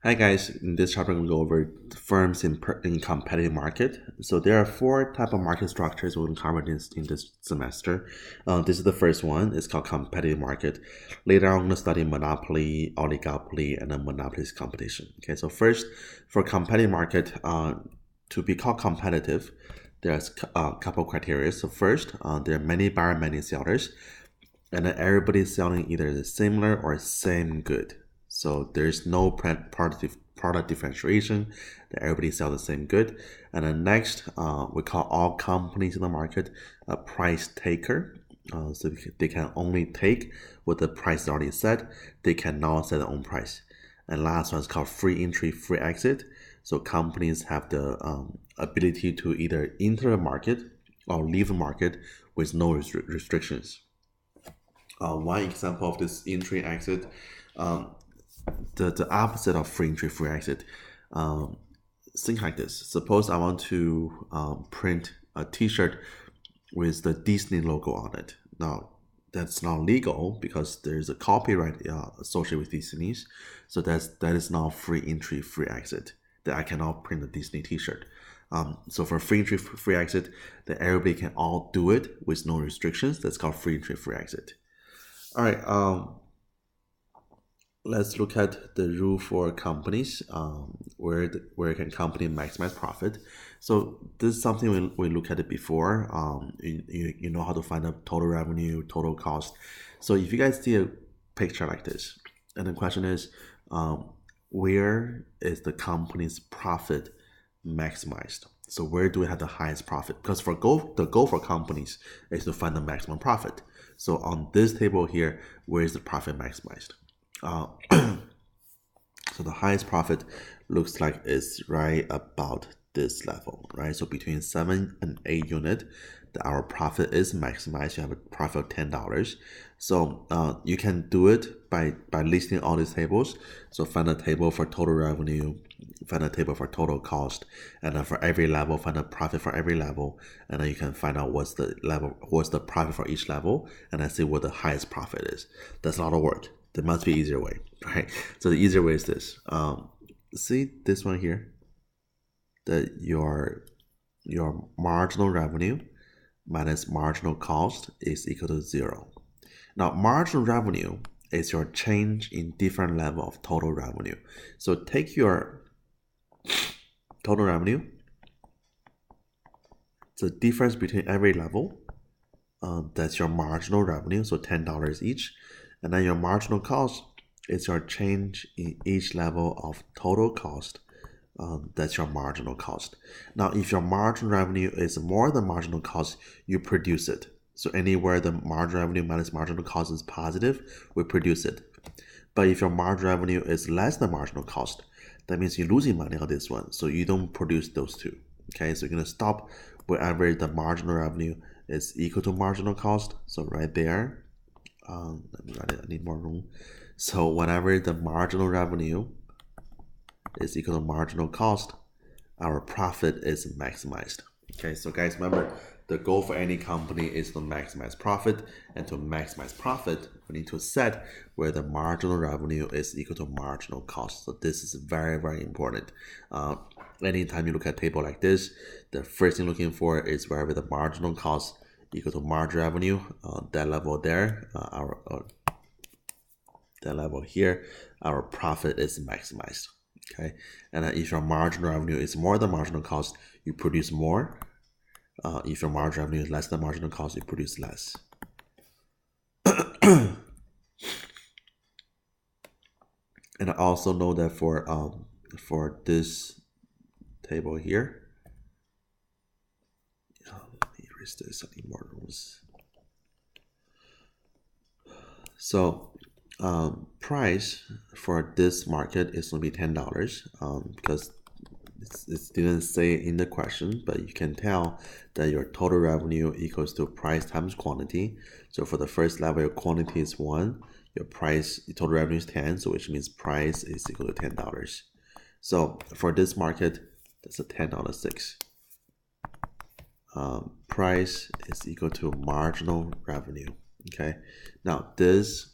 Hi guys, in this chapter I'm going to go over firms in competitive market. So there are four type of market structures we're going to cover in this semester. This is the first one. It's called competitive market. Later on, I'm going to study monopoly, oligopoly, and then monopolist competition. Okay, so first for competitive market, to be called competitive, there's a couple criteria. So first, there are many buyer, many sellers, and then everybody's selling either the similar or same good. So there's no product differentiation. That everybody sell the same good. And then next, we call all companies in the market a price taker. So they can only take what the price is already set. They cannot set their own price. And last one is called free entry, free exit. So companies have the ability to either enter the market or leave the market with no restrictions. One example of this entry exit, um, the opposite of free entry, free exit. Um, think like this. Suppose I want to print a T-shirt with the Disney logo on it. Now, that's not legal because there's a copyright associated with Disney's. So that is not free entry, free exit. That I cannot print a Disney T-shirt. So for free entry, free exit, that everybody can all do it with no restrictions. That's called free entry, free exit. All right. Let's look at the rule for companies, where can company maximize profit. So this is something we looked at it before. You know how to find the total revenue, total cost. So if you guys see a picture like this, and the question is, where is the company's profit maximized? So where do we have the highest profit? Because the goal for companies is to find the maximum profit. So on this table here, where is the profit maximized? Uh, so the highest profit looks like it's right about this level, right? So between 7 and 8 unit, our profit is maximized. You have a profit of $10. So you can do it by listing all these tables. So find a table for total revenue, find a table for total cost, and then for every level, find a profit for every level, and then you can find out what's the profit for each level, and then see what the highest profit is. That's a lot of work. There must be an easier way, right? So the easier way is this. See this one here, that your marginal revenue minus marginal cost is equal to 0. Now, marginal revenue is your change in different level of total revenue. So take your total revenue, the difference between every level, that's your marginal revenue, so $10 each. And then your marginal cost is your change in each level of total cost. That's your marginal cost. Now, if your marginal revenue is more than marginal cost, you produce it. So anywhere the marginal revenue minus marginal cost is positive, we produce it. But if your marginal revenue is less than marginal cost, that means you're losing money on this one. So you don't produce those two. Okay, so you're going to stop wherever the marginal revenue is equal to marginal cost. So right there, let me write it, I need more room. So whenever the marginal revenue is equal to marginal cost, our profit is maximized. Okay, so guys, remember, the goal for any company is to maximize profit, and to maximize profit, we need to set where the marginal revenue is equal to marginal cost. So this is very, very important. Anytime you look at a table like this, the first thing looking for is wherever the marginal cost equal to marginal revenue, that level there, that level here, our profit is maximized. Okay, and if your marginal revenue is more than marginal cost, you produce more. If your marginal revenue is less than marginal cost, you produce less. And I also know that for this table here, let me erase this. I need more rules. So price for this market is going to be $10, because it didn't say in the question, but you can tell that your total revenue equals to price times quantity. So for the first level, your quantity is 1, your total revenue is 10, so which means price is equal to $10. So for this market, that's a $10.06. Price is equal to marginal revenue. Okay, now this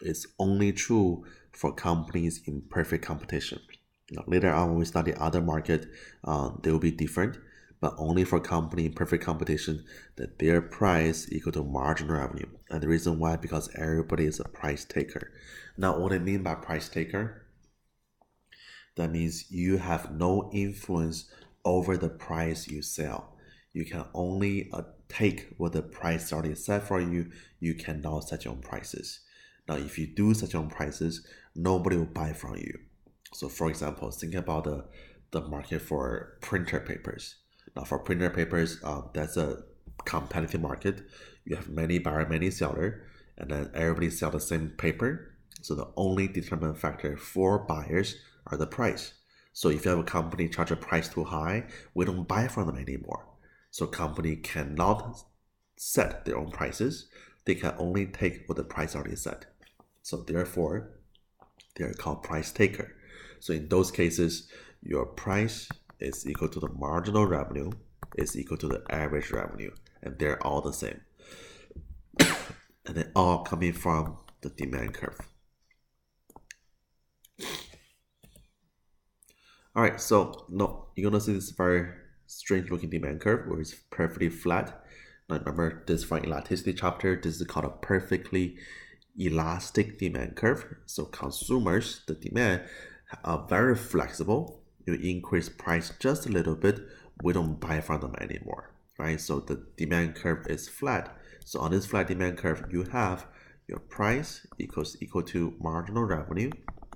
is only true for companies in perfect competition. Later on, when we study other market, they will be different, but only for company in perfect competition that their price equal to marginal revenue. And the reason why, because everybody is a price taker. Now, what I mean by price taker, that means you have no influence over the price you sell. You can only take what the price already set for you. You cannot set your own prices. Now, if you do set your own prices, nobody will buy from you. So, for example, think about the market for printer papers. Now, for printer papers, that's a competitive market. You have many buyer, many seller, and then everybody sell the same paper. So the only determinant factor for buyers are the price. So if you have a company charge a price too high, we don't buy from them anymore. So company cannot set their own prices. They can only take what the price already set. So therefore, they're called price taker. So in those cases, your price is equal to the marginal revenue is equal to the average revenue, and they're all the same. And they all coming from the demand curve. All right, so no, you're gonna see this very strange looking demand curve where it's perfectly flat. Now remember this from elasticity chapter, this is called a perfectly elastic demand curve. So consumers, the demand, are very flexible. You increase price just a little bit, we don't buy from them anymore, right? So the demand curve is flat. So on this flat demand curve, you have your price equal to marginal revenue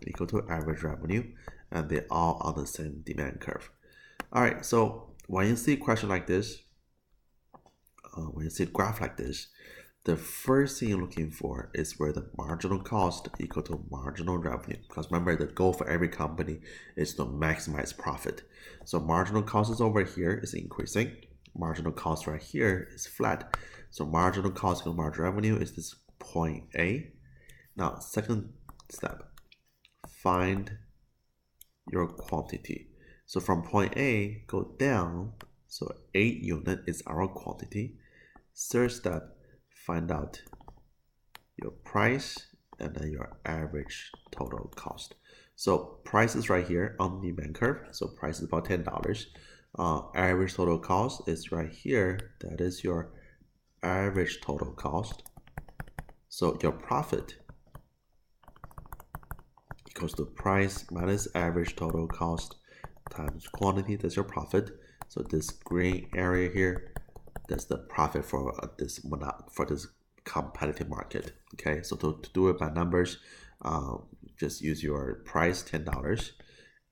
equal to average revenue, and they're all on the same demand curve. All right, so when you see a question like this, when you see a graph like this, the first thing you're looking for is where the marginal cost equal to marginal revenue. Because remember, the goal for every company is to maximize profit. So marginal cost is over here is increasing. Marginal cost right here is flat. So marginal cost equal to marginal revenue is this point A. Now, second step, find your quantity. So from point A, go down. So 8 unit is our quantity. Third step, find out your price and then your average total cost. So price is right here on the demand curve. So price is about $10. Average total cost is right here. That is your average total cost. So your profit equals to price minus average total cost times quantity. That's your profit. So this green area here, that's the profit for this competitive market. Okay, so to do it by numbers, just use your price $10,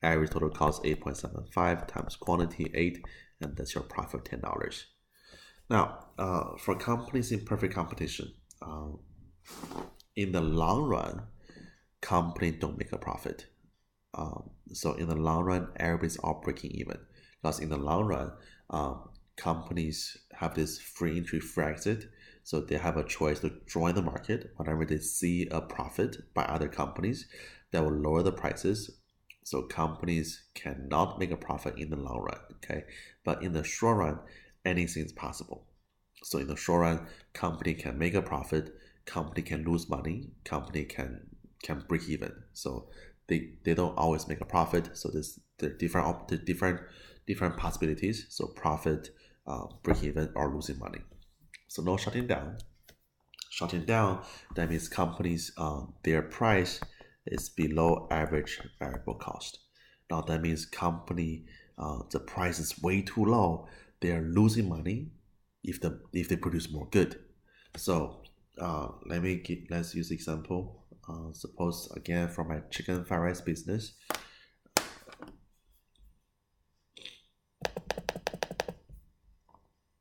average total cost 8.75 times quantity 8, and that's your profit $10. Now, for companies in perfect competition, in the long run, companies don't make a profit. So in the long run, everybody's all breaking even. Because in the long run, companies have this free entry, free exit. So they have a choice to join the market whenever they see a profit by other companies that will lower the prices. So companies cannot make a profit in the long run, okay? But in the short run, anything is possible. So in the short run, company can make a profit, company can lose money, company can break even. So they don't always make a profit. So the different possibilities. So profit, break even, or losing money. So no shutting down. Shutting down, that means companies, their price is below average variable cost. Now that means company, the price is way too low. They are losing money if they produce more good. So let's use example. Suppose again for my chicken fried rice business.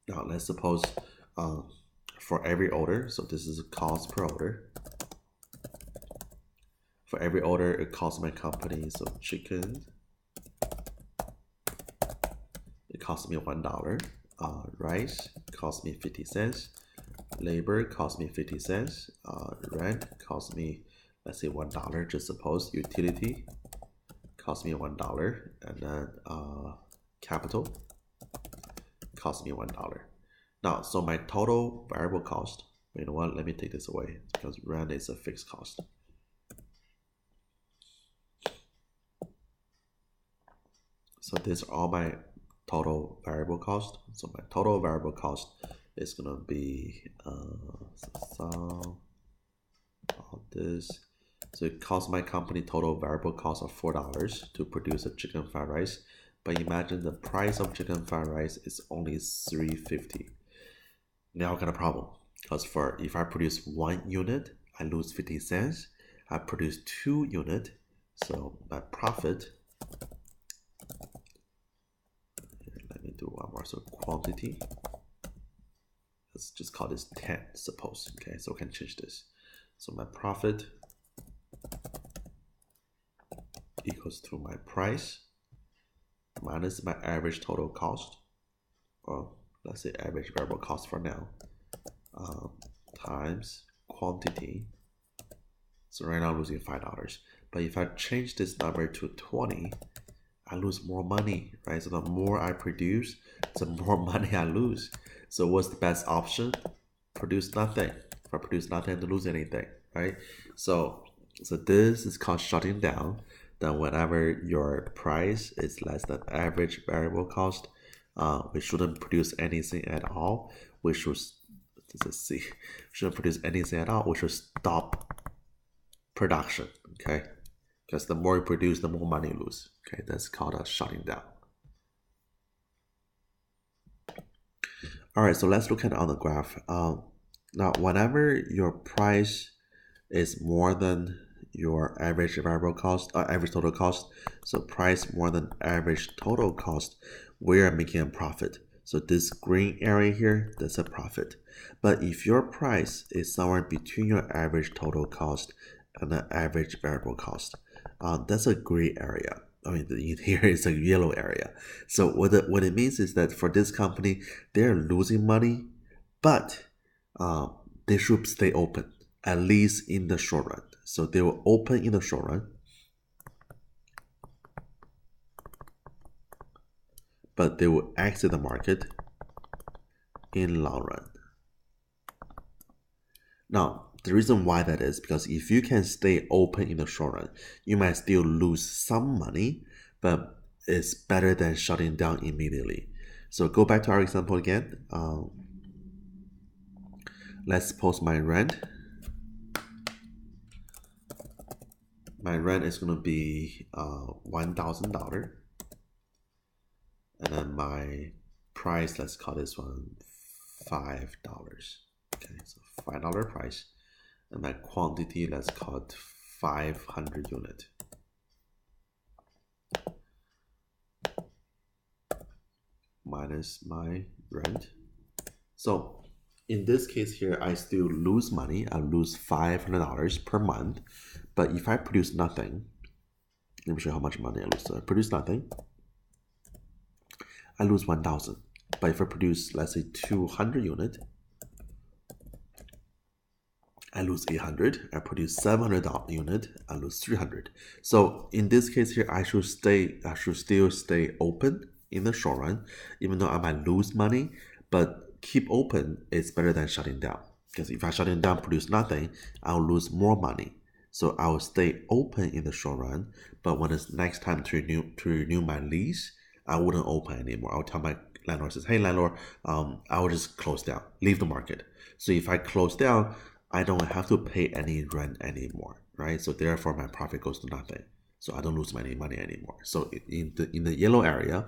Now let's suppose for every order, so this is a cost per order. For every order, it costs my company, so chicken, it costs me $1. Rice costs me 50 cents. Labor costs me 50 cents. Rent costs me, let's say $1, just suppose. Utility costs me $1. And then capital costs me $1. Now, so my total variable cost, you know what, let me take this away because rent is a fixed cost. So these are all my total variable cost. So my total variable cost is gonna be all this. So it costs my company total variable cost of $4 to produce a chicken fried rice. But imagine the price of chicken fried rice is only $3.50. Now I got a problem, because if I produce 1 unit, I lose 50 cents. I produce 2 units, so my profit, let me do one more, so quantity, let's just call this 10, suppose, okay, so we can change this. So my profit equals to my price minus my average total cost, or let's say average variable cost for now, times quantity. So right now I'm losing $5. But if I change this number to 20, I lose more money, right? So the more I produce, the more money I lose. So what's the best option? Produce nothing. If I produce nothing, I don't lose anything, right? So this is called shutting down. Then whenever your price is less than average variable cost, we shouldn't produce anything at all. We should, let's see, shouldn't produce anything at all. We should stop production, okay? Because the more you produce, the more money you lose. Okay, that's called a shutting down. All right, so let's look at it on the graph. Now, whenever your price is more than your average variable cost, average total cost, so price more than average total cost, we are making a profit. So this green area here, that's a profit. But if your price is somewhere between your average total cost and the average variable cost, that's a gray area. I mean, here is a yellow area. So what it means is that for this company, they're losing money, but they should stay open, at least in the short run. So they will open in the short run, but they will exit the market in long run. Now, the reason why that is because if you can stay open in the short run, you might still lose some money, but it's better than shutting down immediately. So go back to our example again. Let's suppose my rent. My rent is going to be $1,000. And then my price, let's call this one $5. Okay, so $5 price. And my quantity, let's call it 500 units. Minus my rent. So in this case here, I still lose money. I lose $500 per month. But if I produce nothing, let me show you how much money I lose. So I produce nothing, I lose 1,000. But if I produce, let's say 200 units, I lose 800. I produce 700 units, I lose 300. So in this case here, I should still stay open in the short run, even though I might lose money, but keep open is better than shutting down. Because if I shutting down, produce nothing, I'll lose more money. So I will stay open in the short run, but when it's next time to renew my lease, I wouldn't open anymore. I'll tell my landlord, says, hey landlord, I will just close down, leave the market. So if I close down, I don't have to pay any rent anymore, right? So therefore my profit goes to nothing. So I don't lose any money anymore. So in the yellow area,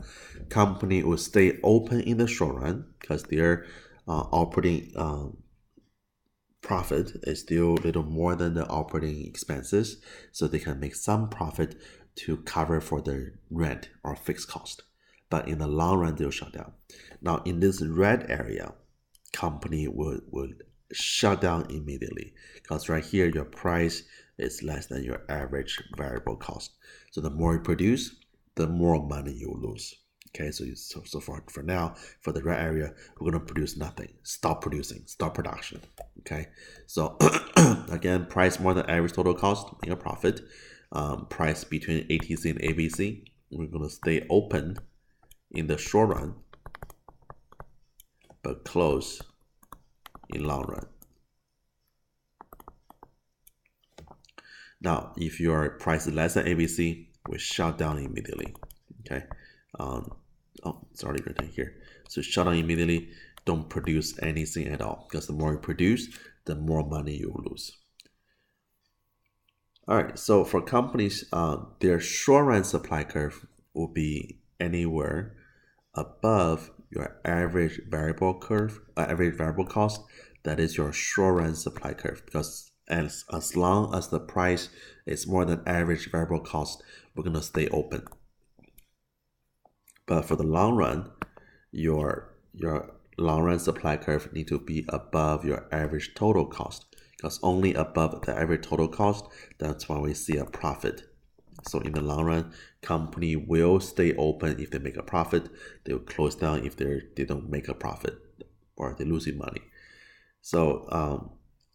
company will stay open in the short run because their operating profit is still a little more than the operating expenses, so they can make some profit to cover for the rent or fixed cost. But in the long run, they'll shut down. Now in this red area, company would shut down immediately because right here your price is less than your average variable cost. So the more you produce, the more money you lose. Okay, so for now, for the red area, we're gonna produce nothing. Stop producing, stop production. Okay, so again, price more than average total cost, make a profit. Price between ATC and ABC, we're gonna stay open in the short run, but close in long run. Now, if your price is less than ABC, we shut down immediately. Okay, Oh, it's already written here. So shut down immediately. Don't produce anything at all, because the more you produce, the more money you will lose. All right. So for companies, their short run supply curve will be anywhere above your average variable curve, average variable cost. That is your short run supply curve, because as long as the price is more than average variable cost, we're gonna stay open. But for the long run, your long run supply curve need to be above your average total cost, because only above the average total cost, that's when we see a profit. So in the long run, company will stay open if they make a profit. They will close down if they don't make a profit or they're losing money. So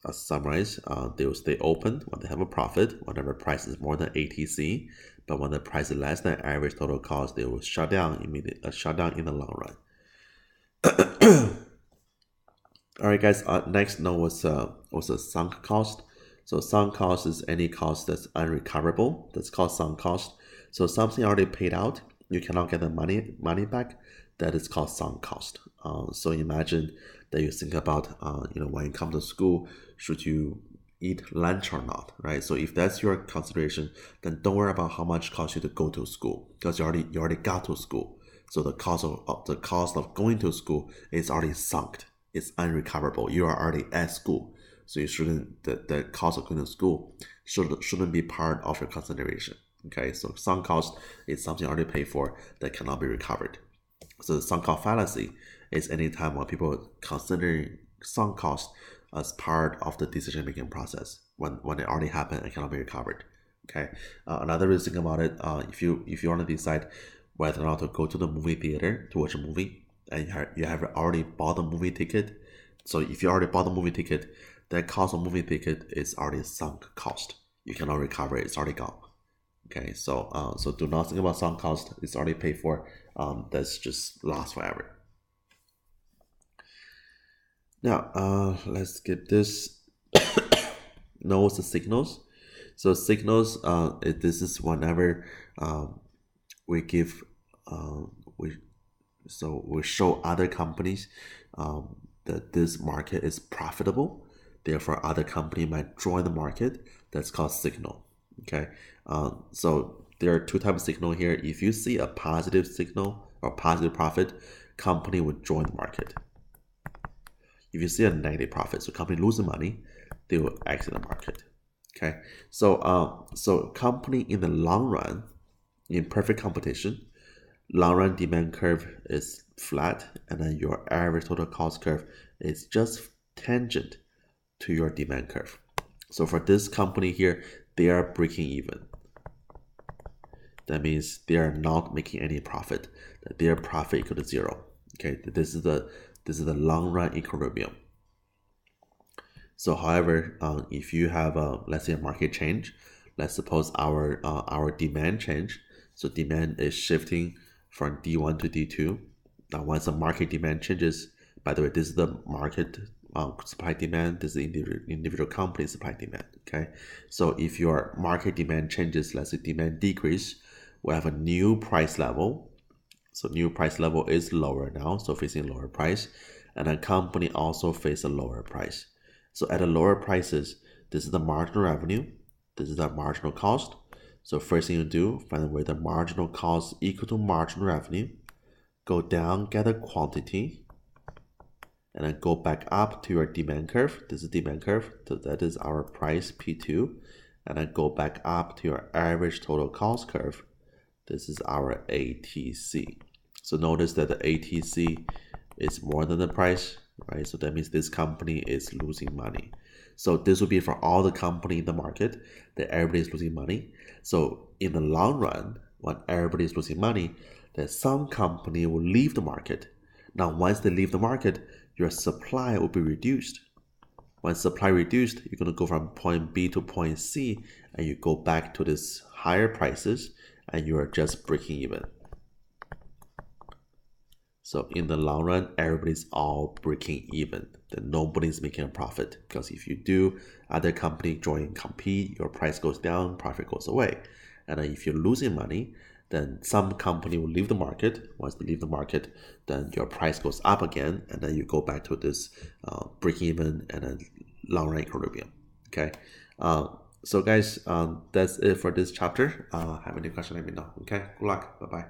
as summarize, they will stay open when they have a profit, whenever price is more than ATC. But when the price is less than average total cost, they will shut down immediately. Shut down in the long run. All right, guys. Next note was a sunk cost. So sunk cost is any cost that's unrecoverable. That's called sunk cost. So something already paid out, you cannot get the money back. That is called sunk cost. So imagine that you think about, when you come to school, should you eat lunch or not, right? So if that's your consideration, then don't worry about how much it costs you to go to school, because you already got to school. So the cost of going to school is already sunk. It's unrecoverable. You are already at school, so you shouldn't the cost of going to school shouldn't be part of your consideration. Okay, so sunk cost is something already paid for that cannot be recovered. So the sunk cost fallacy is any time when people considering sunk cost as part of the decision making process when it already happened and cannot be recovered. Okay, another way to think about it, if you want to decide whether or not to go to the movie theater to watch a movie, and you have already bought the movie ticket. So if you already bought the movie ticket, that cost of movie ticket is already sunk cost. You cannot recover it. It's already gone. Okay, so do not think about sunk cost. It's already paid for. That's just lost forever. Now, let's skip this. Knows the signals. So signals, this is whenever we give we show other companies that this market is profitable, therefore other company might join the market. That's called signal. Okay, so there are two types of signal here. If you see a positive signal or positive profit, company would join the market. If you see a negative profit, so company losing money, they will exit the market. Okay, so company in the long run, in perfect competition, long run demand curve is flat, and then your average total cost curve is just tangent to your demand curve. So for this company here, they are breaking even. That means they are not making any profit. Their profit equal to zero. Okay, this is the long run equilibrium. So however, if you have let's say a market change, let's suppose our demand change. So demand is shifting from D1 to D2. Now once the market demand changes, by the way, this is the market supply demand, this is the individual company supply demand. Okay, so if your market demand changes, let's say demand decrease, we have a new price level. So new price level is lower now, so facing lower price, and a company also face a lower price. So at the lower prices, this is the marginal revenue, this is the marginal cost. So first thing you do, find where the marginal cost equal to marginal revenue, go down, get a quantity, and then go back up to your demand curve. This is demand curve, so that is our price P2, and then go back up to your average total cost curve. This is our ATC. So notice that the ATC is more than the price, right? So that means this company is losing money. So this will be for all the company in the market that everybody is losing money. So in the long run, when everybody is losing money, then some company will leave the market. Now, once they leave the market, your supply will be reduced. When supply reduced, you're going to go from point B to point C, and you go back to this higher prices, and you are just breaking even. So in the long run, everybody's all breaking even. Then nobody's making a profit, because if you do, other company join compete, your price goes down, profit goes away. And then if you're losing money, then some company will leave the market. Once they leave the market, then your price goes up again, and then you go back to this break even and then long run equilibrium. Okay. So guys, that's it for this chapter. Have any question, let me know. Okay. Good luck. Bye bye.